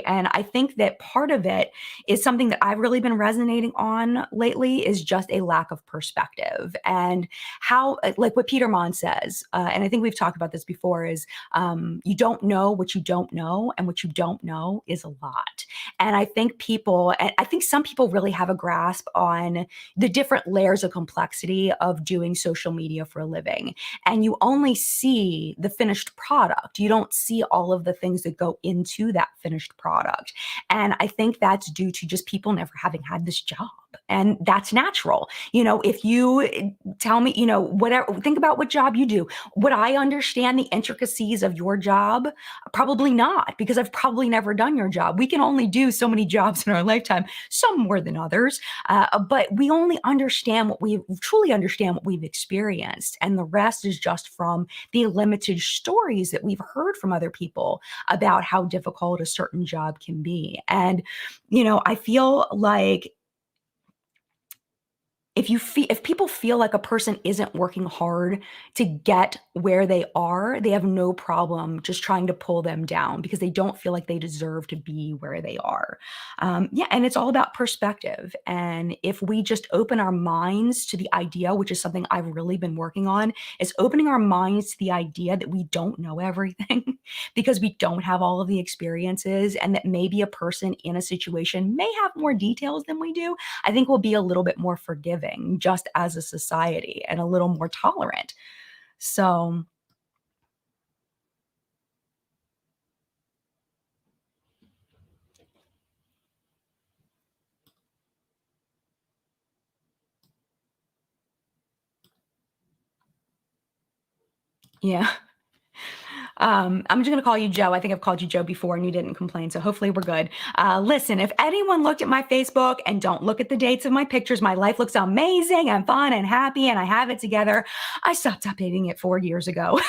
And I think that part of it is something that I've really been resonating on lately is just a lack of perspective and how, like what Peter Mon says, and I think we've talked about this before, is you don't know what you don't know, and what you don't know is a lot. And I think some people really have a grasp on the different layers of complexity of doing social media for a living. And you only see the finished product. You don't see all of the things that go into that finished product. And I think that's due to just people never having had this job. And that's natural. If you tell me, whatever, think about what job you do. Would I understand the intricacies of your job? Probably not, because I've probably never done your job. We can only do so many jobs in our lifetime, some more than others. But we only truly understand what we've experienced. And the rest is just from the limited stories that we've heard from other people about how difficult a certain job can be. And, I feel like if people feel like a person isn't working hard to get where they are, they have no problem just trying to pull them down because they don't feel like they deserve to be where they are. And it's all about perspective. And if we just open our minds to the idea, which is something I've really been working on, is opening our minds to the idea that we don't know everything because we don't have all of the experiences, and that maybe a person in a situation may have more details than we do, I think we'll be a little bit more forgiving just as a society and a little more tolerant. So yeah. I'm just going to call you Joe. I think I've called you Joe before and you didn't complain, so hopefully we're good. Listen, if anyone looked at my Facebook, and don't look at the dates of my pictures, my life looks amazing and fun and happy and I have it together. I stopped updating it 4 years ago.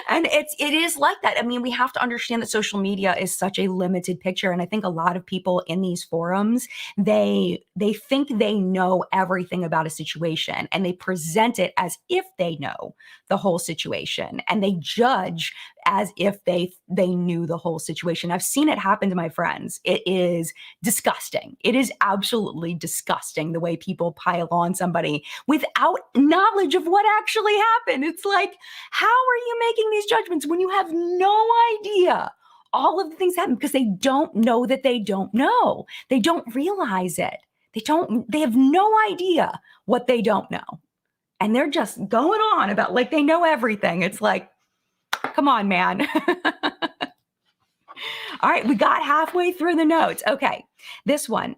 And it is like that. I mean, we have to understand that social media is such a limited picture. And I think a lot of people in these forums, they think they know everything about a situation, and they present it as if they know the whole situation, and they judge as if they knew the whole situation. I've seen it happen to my friends. It is disgusting. It is absolutely disgusting the way people pile on somebody without knowledge of what actually happened. It's like, how are you making these judgments when you have no idea all of the things happen? Because they don't know that they don't know. They don't realize it. They have no idea what they don't know. And they're just going on about like they know everything. It's like, come on, man. All right, we got halfway through the notes. Okay, next one.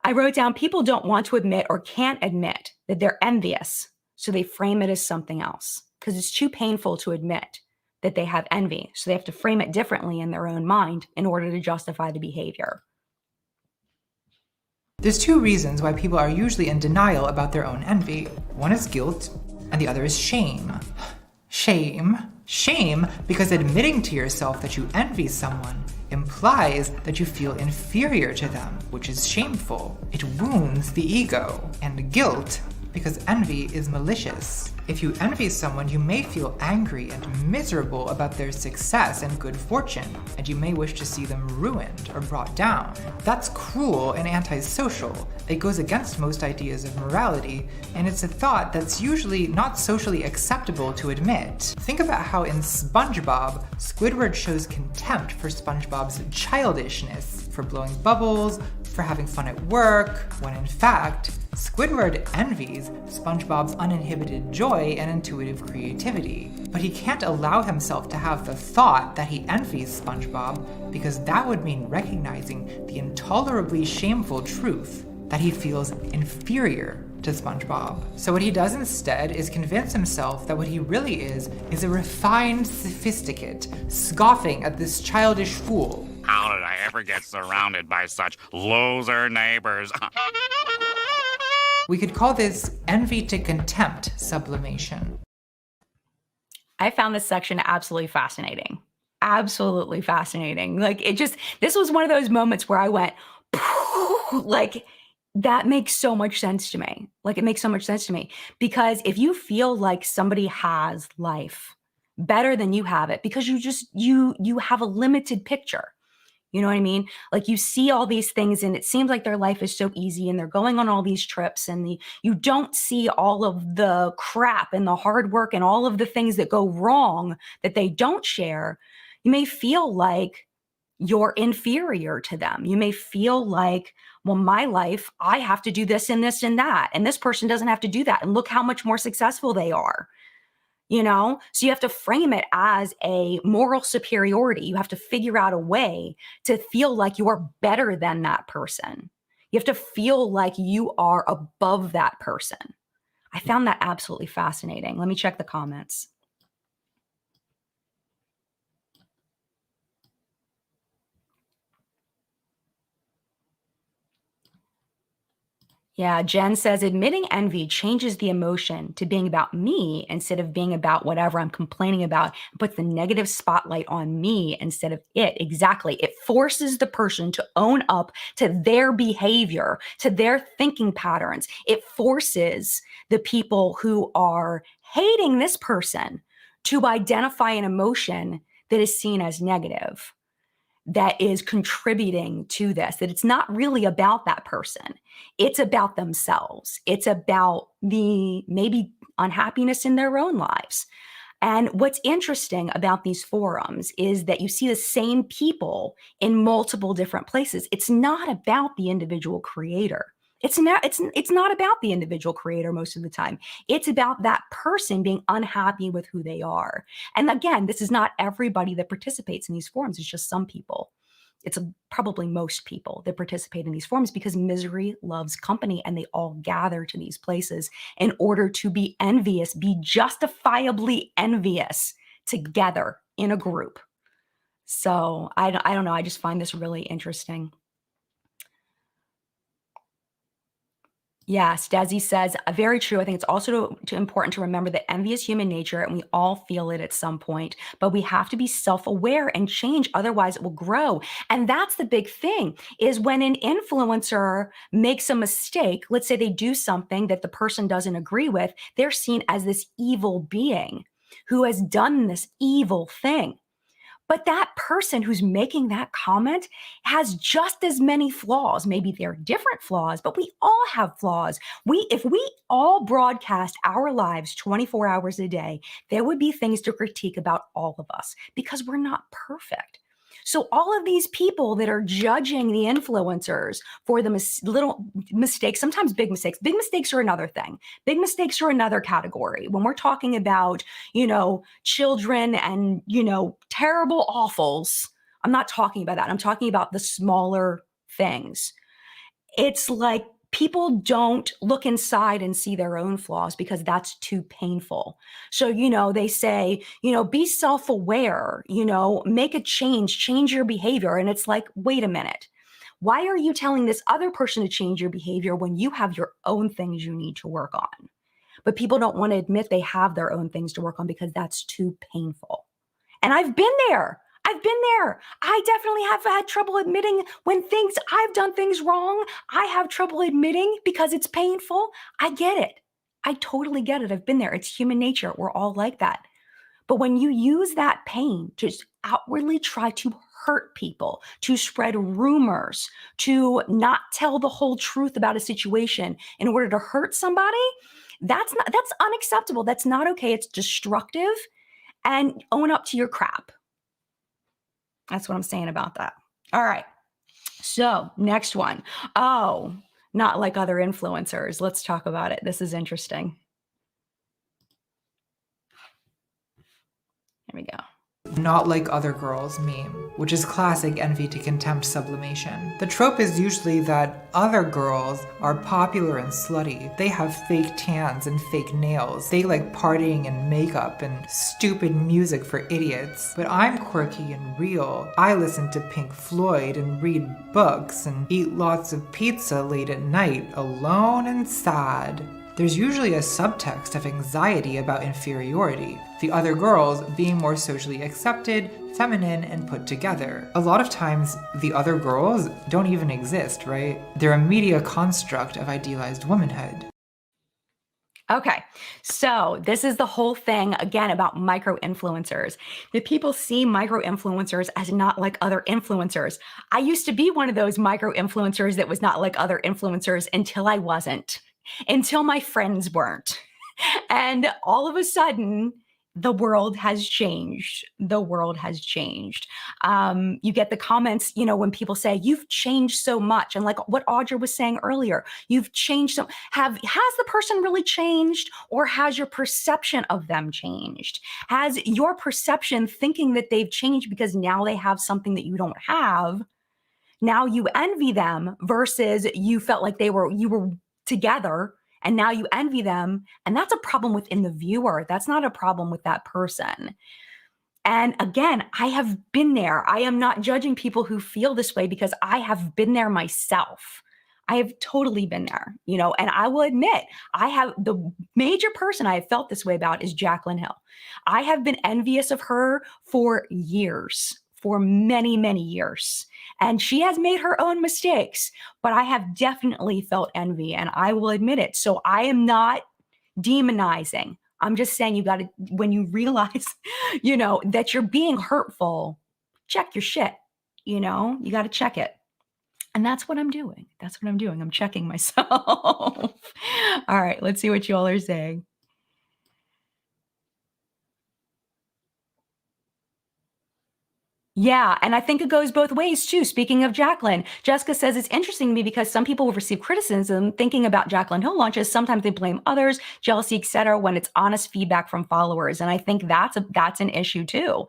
I wrote down, people don't want to admit or can't admit that they're envious, so they frame it as something else because it's too painful to admit that they have envy. So they have to frame it differently in their own mind in order to justify the behavior. There's two reasons why people are usually in denial about their own envy. One is guilt, and the other is shame. Shame because admitting to yourself that you envy someone implies that you feel inferior to them, which is shameful. It wounds the ego. And guilt because envy is malicious. If you envy someone, you may feel angry and miserable about their success and good fortune, and you may wish to see them ruined or brought down. That's cruel and antisocial. It goes against most ideas of morality, and it's a thought that's usually not socially acceptable to admit. Think about how in SpongeBob, Squidward shows contempt for SpongeBob's childishness, for blowing bubbles, for having fun at work, when in fact, Squidward envies SpongeBob's uninhibited joy and intuitive creativity. But he can't allow himself to have the thought that he envies SpongeBob because that would mean recognizing the intolerably shameful truth that he feels inferior to SpongeBob. So what he does instead is convince himself that what he really is a refined sophisticate, scoffing at this childish fool. How did I ever get surrounded by such loser neighbors? We could call this envy to contempt sublimation. I found this section absolutely fascinating. Absolutely fascinating. Like this was one of those moments where I went, like, that makes so much sense to me. Like, it makes so much sense to me because if you feel like somebody has life better than you have it because you have a limited picture. You know what I mean? Like you see all these things and it seems like their life is so easy and they're going on all these trips and you don't see all of the crap and the hard work and all of the things that go wrong that they don't share. You may feel like you're inferior to them. You may feel like, well, my life, I have to do this and this and that. And this person doesn't have to do that. And look how much more successful they are. So you have to frame it as a moral superiority. You have to figure out a way to feel like you're better than that person. You have to feel like you are above that person. I found that absolutely fascinating. Let me check the comments. Yeah, Jen says admitting envy changes the emotion to being about me instead of being about whatever I'm complaining about. It puts the negative spotlight on me instead of it. Exactly. It forces the person to own up to their behavior, to their thinking patterns. It forces the people who are hating this person to identify an emotion that is seen as negative, that is contributing to this, that it's not really about that person. It's about themselves. It's about the maybe unhappiness in their own lives. And what's interesting about these forums is that you see the same people in multiple different places. It's not about the individual creator. It's not about the individual creator most of the time. It's about that person being unhappy with who they are. And again, this is not everybody that participates in these forums. It's just some people. It's probably most people that participate in these forums because misery loves company and they all gather to these places in order to be envious, be justifiably envious together in a group. So I don't know. I just find this really interesting. Yes, Desi says, very true. I think it's also important to remember that envy is human nature and we all feel it at some point, but we have to be self-aware and change. Otherwise it will grow. And that's the big thing is when an influencer makes a mistake, let's say they do something that the person doesn't agree with, they're seen as this evil being who has done this evil thing. But that person who's making that comment has just as many flaws. Maybe they're different flaws, but we all have flaws. If we all broadcast our lives 24 hours a day, there would be things to critique about all of us because we're not perfect. So all of these people that are judging the influencers for the little mistakes, sometimes big mistakes are another thing. Big mistakes are another category. When we're talking about, children and, terrible awfuls, I'm not talking about that. I'm talking about the smaller things. It's like people don't look inside and see their own flaws because that's too painful. So, they say, be self-aware, make a change your behavior. And it's like, wait a minute. Why are you telling this other person to change your behavior when you have your own things you need to work on? But people don't want to admit they have their own things to work on because that's too painful. And I've been there. I definitely have had trouble admitting when I've done things wrong. I have trouble admitting because it's painful. I get it. I totally get it. I've been there. It's human nature. We're all like that. But when you use that pain to outwardly try to hurt people, to spread rumors, to not tell the whole truth about a situation in order to hurt somebody, that's unacceptable. That's not okay. It's destructive. And own up to your crap. That's what I'm saying about that. All right. So next one. Oh, not like other influencers. Let's talk about it. This is interesting. Here we go. Not like other girls meme, which is classic envy to contempt sublimation. The trope is usually that other girls are popular and slutty. They have fake tans and fake nails. They like partying and makeup and stupid music for idiots. But I'm quirky and real. I listen to Pink Floyd and read books and eat lots of pizza late at night, alone and sad. There's usually a subtext of anxiety about inferiority, the other girls being more socially accepted, feminine, and put together. A lot of times, the other girls don't even exist, right? They're a media construct of idealized womanhood. Okay, so this is the whole thing again about micro-influencers. The people see micro-influencers as not like other influencers. I used to be one of those micro-influencers that was not like other influencers until I wasn't, until my friends weren't. And all of a sudden, the world has changed. The world has changed. You get the comments, when people say, you've changed so much. And like what Audra was saying earlier, you've changed so, has the person really changed, or has your perception of them changed? Has your perception thinking that they've changed because now they have something that you don't have? Now you envy them versus you felt like you were together and now you envy them. And that's a problem within the viewer. That's not a problem with that person. And again, I have been there. I am not judging people who feel this way because I have been there myself. I have totally been there, and I will admit, the major person I have felt this way about is Jaclyn Hill. I have been envious of her for years, for many, many years. And she has made her own mistakes, but I have definitely felt envy, and I will admit it. So I am not demonizing. I'm just saying when you realize, that you're being hurtful, check your shit, you got to check it. And that's what I'm doing. I'm checking myself. All right, let's see what you all are saying. Yeah, and I think it goes both ways too. Speaking of Jaclyn, Jessica says it's interesting to me because some people will receive criticism thinking about Jaclyn Hill launches. Sometimes they blame others, jealousy, etc., when it's honest feedback from followers. And I think that's an issue too.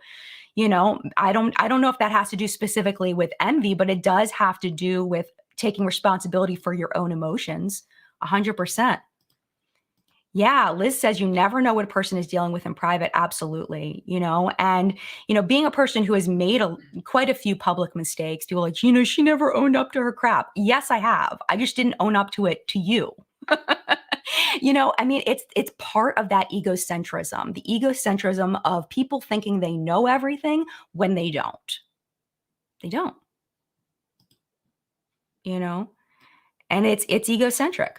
I don't know if that has to do specifically with envy, but it does have to do with taking responsibility for your own emotions. 100%. Yeah, Liz says you never know what a person is dealing with in private. Absolutely. And, being a person who has made quite a few public mistakes, people are like, she never owned up to her crap. Yes, I have. I just didn't own up to it to you. It's part of that egocentrism, the egocentrism of people thinking they know everything when they don't. They don't, and it's egocentric.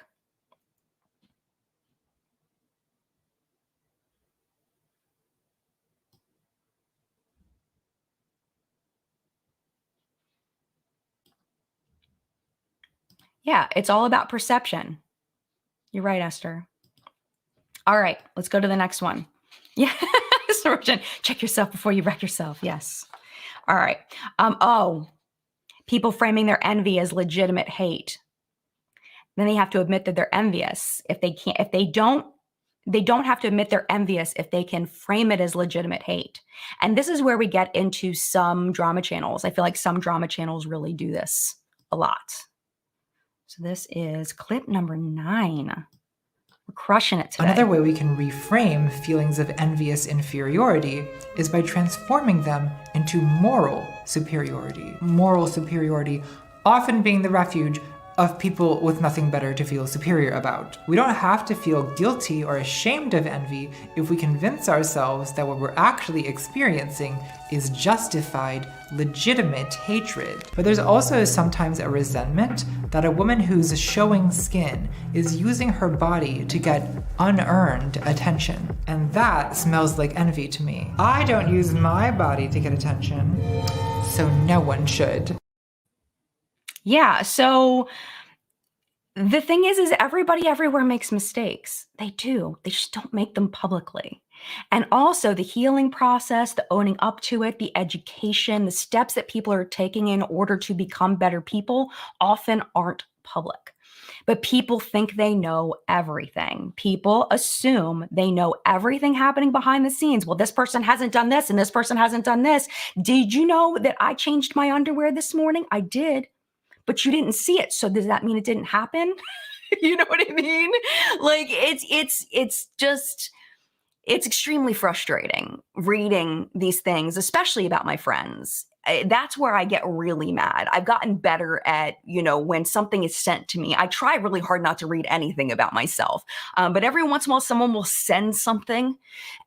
Yeah, it's all about perception. You're right, Esther. All right, let's go to the next one. Yeah, check yourself before you wreck yourself. Yes. All right. People framing their envy as legitimate hate. Then they have to admit that they're envious. They don't have to admit they're envious if they can frame it as legitimate hate. And this is where we get into some drama channels. I feel like some drama channels really do this a lot. So this is clip number 9. We're crushing it today. Another way we can reframe feelings of envious inferiority is by transforming them into moral superiority. Moral superiority often being the refuge of people with nothing better to feel superior about. We don't have to feel guilty or ashamed of envy if we convince ourselves that what we're actually experiencing is justified, legitimate hatred. But there's also sometimes a resentment that a woman who's showing skin is using her body to get unearned attention. And that smells like envy to me. I don't use my body to get attention, so no one should. Yeah, so the thing is everybody everywhere makes mistakes. They do. They just don't make them publicly. And also the healing process, the owning up to it, the education, the steps that people are taking in order to become better people often aren't public. But people think they know everything. People assume they know everything happening behind the scenes. Well, this person hasn't done this and this person hasn't done this. Did you know that I changed my underwear this morning? I did. But you didn't see it. So does that mean it didn't happen? You know what I mean? Like it's extremely frustrating reading these things, especially about my friends. that's where I get really mad. I've gotten better at, when something is sent to me, I try really hard not to read anything about myself. But every once in a while, someone will send something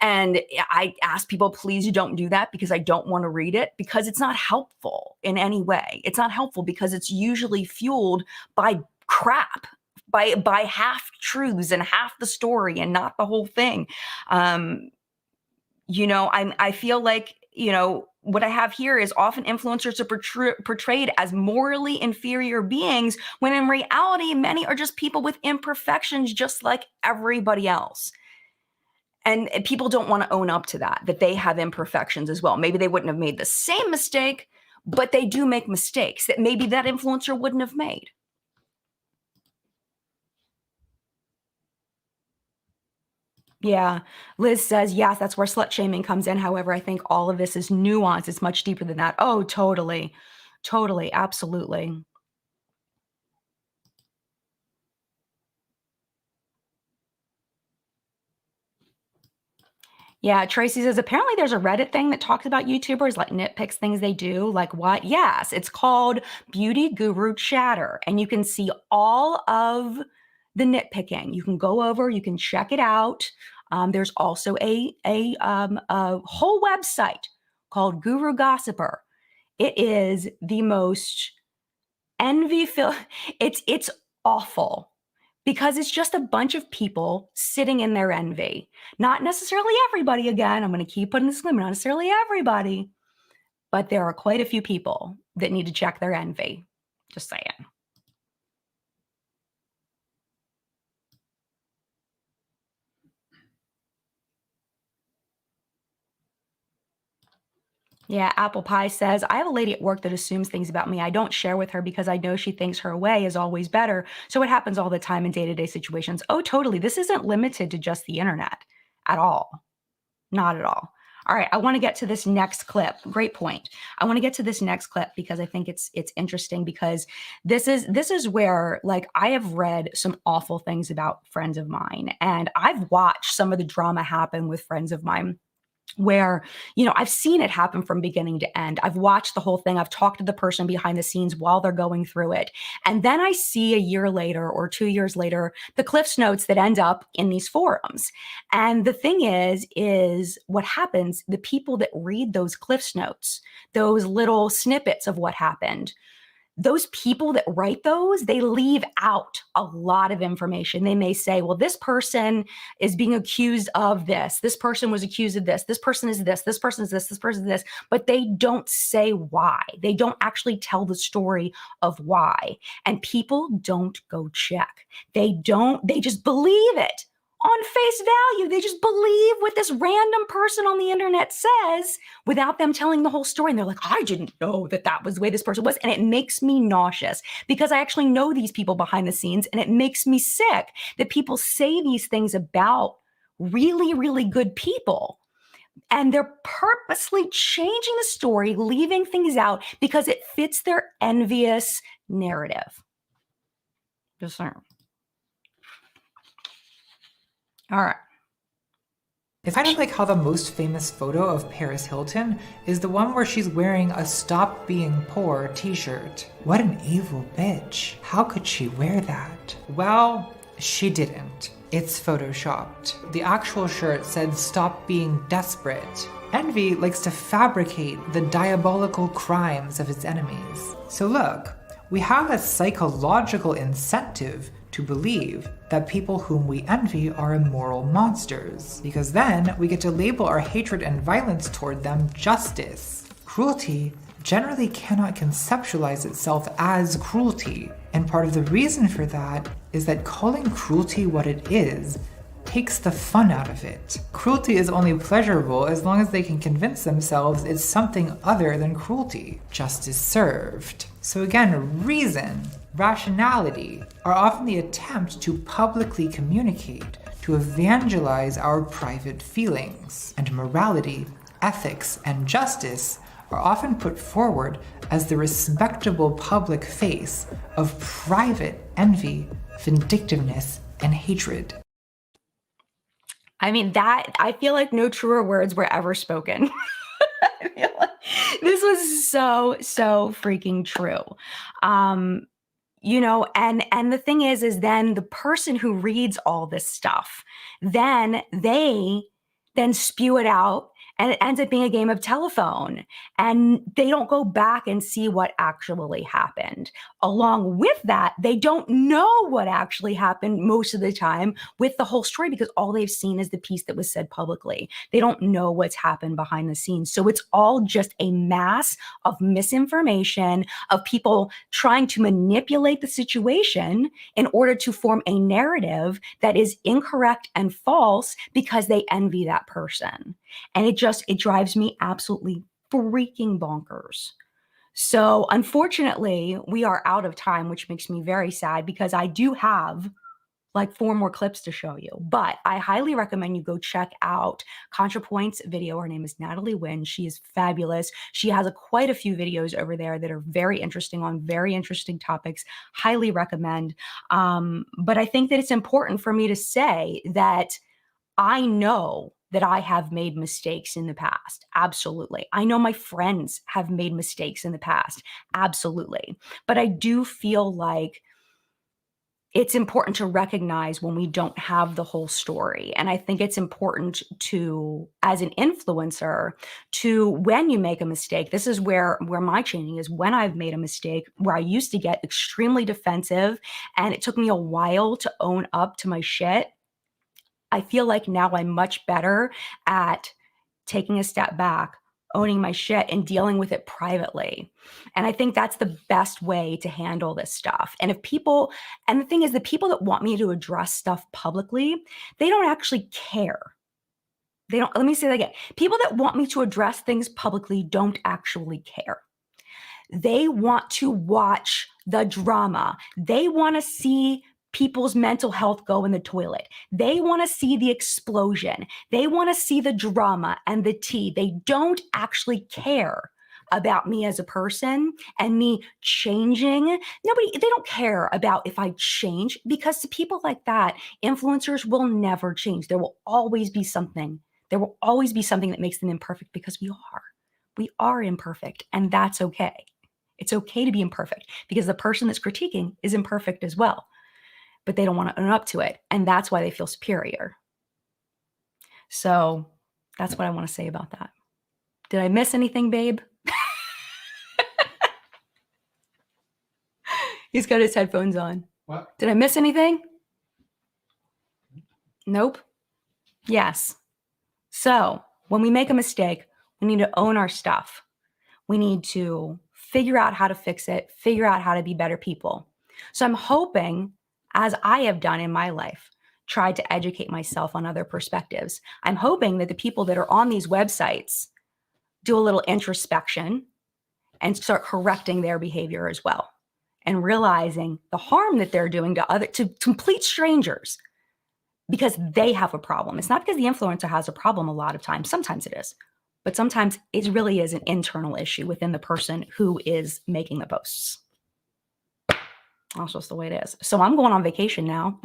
and I ask people, please don't do that because I don't want to read it because it's not helpful in any way. It's not helpful because it's usually fueled by crap, by half truths and half the story and not the whole thing. I feel like, what I have here is often influencers are portrayed as morally inferior beings, when in reality, many are just people with imperfections, just like everybody else. And people don't want to own up to that they have imperfections as well. Maybe they wouldn't have made the same mistake, but they do make mistakes that maybe that influencer wouldn't have made. Yeah. Liz says, yes, that's where slut shaming comes in. However, I think all of this is nuanced. It's much deeper than that. Oh, totally. Totally. Absolutely. Yeah, Tracy says, apparently there's a Reddit thing that talks about YouTubers, like nitpicks things they do. Like what? Yes, it's called Beauty Guru Chatter. And you can see all of the nitpicking. You can go over, you can check it out. There's also a whole website called Guru Gossiper. It is the most envy-filled. It's awful because it's just a bunch of people sitting in their envy. Not necessarily everybody. Again, I'm going to keep putting this disclaimer. Not necessarily everybody, but there are quite a few people that need to check their envy. Just saying. Yeah, Apple Pie says, I have a lady at work that assumes things about me I don't share with her because I know she thinks her way is always better. So it happens all the time in day-to-day situations. Oh, totally. This isn't limited to just the internet at all. Not at all. All right, I want to get to this next clip. Great point. I want to get to this next clip because I think it's interesting, because this is where, like, I have read some awful things about friends of mine, and I've watched some of the drama happen with friends of mine where, I've seen it happen from beginning to end. I've watched the whole thing. I've talked to the person behind the scenes while they're going through it. And then I see a year later or 2 years later, the Cliffs Notes that end up in these forums. And the thing is what happens, the people that read those Cliffs Notes, those little snippets of what happened, those people that write those, they leave out a lot of information. They may say, well, this person is being accused of this. This person was accused of this. This person is this. This person is this. This person is this. But they don't say why. They don't actually tell the story of why. And people don't go check. They just believe it on face value. They just believe what this random person on the internet says without them telling the whole story. And they're like, I didn't know that was the way this person was. And it makes me nauseous because I actually know these people behind the scenes, and it makes me sick that people say these things about really, really good people. And they're purposely changing the story, leaving things out because it fits their envious narrative. Just saying. All right. I find it like how the most famous photo of Paris Hilton is the one where she's wearing a Stop Being Poor t-shirt. What an evil bitch. How could she wear that? Well, she didn't. It's photoshopped. The actual shirt said Stop Being Desperate. Envy likes to fabricate the diabolical crimes of its enemies. So look, we have a psychological incentive to believe that people whom we envy are immoral monsters, because then we get to label our hatred and violence toward them justice. Cruelty generally cannot conceptualize itself as cruelty, and part of the reason for that is that calling cruelty what it is takes the fun out of it. Cruelty is only pleasurable as long as they can convince themselves it's something other than cruelty. Justice served. So again, reason, rationality are often the attempt to publicly communicate, to evangelize our private feelings. And morality, ethics, and justice are often put forward as the respectable public face of private envy, vindictiveness, and hatred. I mean, I feel like no truer words were ever spoken. This was so freaking true. And the thing is then the person who reads all this stuff, then they then spew it out, and it ends up being a game of telephone, and they don't go back and see what actually happened. Along with that, they don't know what actually happened most of the time with the whole story, because all they've seen is the piece that was said publicly. They don't know what's happened behind the scenes. So it's all just a mass of misinformation, of people trying to manipulate the situation in order to form a narrative that is incorrect and false because they envy that person. And it drives me absolutely freaking bonkers. So unfortunately, we are out of time, which makes me very sad, because I do have like 4 more clips to show you. But I highly recommend you go check out ContraPoint's video. Her name is Natalie Wynn. She is fabulous. She has quite a few videos over there that are very interesting on very interesting topics. Highly recommend. But I think that it's important for me to say that I know that I have made mistakes in the past. Absolutely. I know my friends have made mistakes in the past. Absolutely. But I do feel like it's important to recognize when we don't have the whole story. And I think it's important to, as an influencer, to, when you make a mistake, this is where my training is, when I've made a mistake, where I used to get extremely defensive and it took me a while to own up to my shit. I feel like now I'm much better at taking a step back, owning my shit, and dealing with it privately. And I think that's the best way to handle this stuff. And the thing is, the people that want me to address stuff publicly, they don't actually care. Let me say that again. People that want me to address things publicly don't actually care. They want to watch the drama. They want to see people's mental health go in the toilet. They want to see the explosion. They want to see the drama and the tea. They don't actually care about me as a person and me changing. They don't care about if I change, because to people like that, influencers will never change. There will always be something. There will always be something that makes them imperfect, because we are imperfect, and that's okay. It's okay to be imperfect, because the person that's critiquing is imperfect as well. But they don't want to own up to it. And that's why they feel superior. So that's what I want to say about that. Did I miss anything, babe? He's got his headphones on. What? Did I miss anything? Nope. Yes. So when we make a mistake, we need to own our stuff. We need to figure out how to fix it, figure out how to be better people. So I'm hoping, as I have done in my life, tried to educate myself on other perspectives, I'm hoping that the people that are on these websites do a little introspection and start correcting their behavior as well, and realizing the harm that they're doing to complete strangers, because they have a problem. It's not because the influencer has a problem a lot of times. Sometimes it is. But sometimes it really is an internal issue within the person who is making the posts. That's just the way it is. So I'm going on vacation now.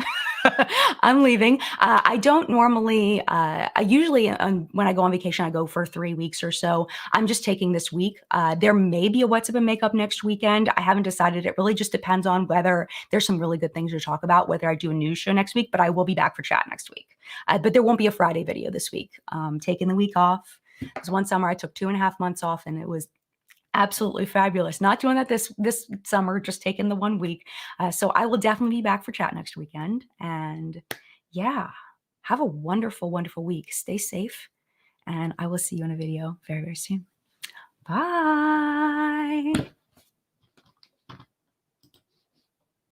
I'm leaving. I don't normally, I usually, when I go on vacation, I go for 3 weeks or so. I'm just taking this week. There may be a What's Up and Makeup next weekend. I haven't decided. It really just depends on whether there's some really good things to talk about, whether I do a news show next week, but I will be back for chat next week. But there won't be a Friday video this week. Taking the week off. Because one summer I took 2.5 months off, and it was absolutely fabulous. Not doing that this summer, just taking the 1 week. So I will definitely be back for chat next weekend. And yeah, have a wonderful, wonderful week. Stay safe. And I will see you in a video very, very soon. Bye.